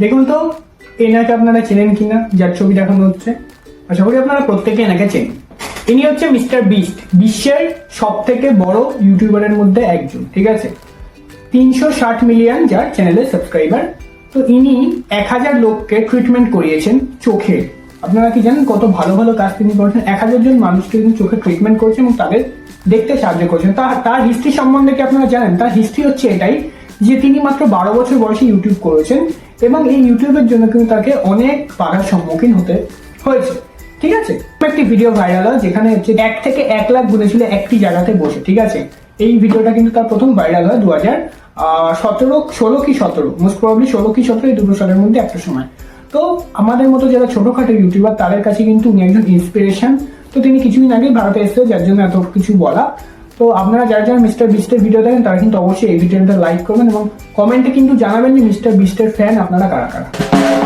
দেখুন তো এনাকে আপনারা চেনেন কিনা, যার ছবি দেখানো হচ্ছে। আশা করি আপনারা প্রত্যেকে এনাকে চেনেন। ইনি হচ্ছে মিস্টার বিস্ট, বিশ্বের সব থেকে বড় ইউটিউবারের মধ্যে একজন, ঠিক আছে। 360 মিলিয়ন যার চ্যানেলের সাবস্ক্রাইবার। তো ইনি 1000 লোককে ট্রিটমেন্ট করিয়েছেন চোখে। আপনারা কি জানেন কত ভালো ভালো কাজ তিনি করেছেন? 1000 জন মানুষকে তিনি চোখে ট্রিটমেন্ট করেছেন এবং তাদের দেখতে সাহায্য করেছেন। তার হিস্ট্রি সম্বন্ধে কি আপনারা জানেন? তার হিস্ট্রি হচ্ছে এটাই যে তিনি মাত্র 12 বছর বয়সে ইউটিউব করেছেন এবং এই ইউটিউবের জন্য কিন্তু তাকে অনেক বাধার সম্মুখীন হতে হয়েছে, ঠিক আছে। একটি ভিডিও ভাইরাল হয় যেখানে হচ্ছে 1 থেকে 1 লাখ গুনেছিল একটি জায়গাতে বসে, ঠিক আছে। এই ভিডিওটা কিন্তু তার প্রথম ভাইরাল হয় 2017 মোস্ট প্রবাবলি 16 কি 17 এই দুটো সালের মধ্যে একটা সময়। তো আমাদের মতো যারা ছোটখাটো ইউটিউবার তাদের কাছে কিন্তু উনি একজন ইন্সপিরেশন। তো তিনি কিছুদিন আগেই ভারতে এসেছে, যার জন্য এত কিছু বলা। তো আপনারা যারা যারা মিস্টার বিস্টের ভিডিও দেখেন তারা কিন্তু অবশ্যই এই ভিডিওটা লাইক করবেন এবং কমেন্টে কিন্তু জানাবেন যে মিস্টার বিস্টের ফ্যান আপনারা কারা কারা।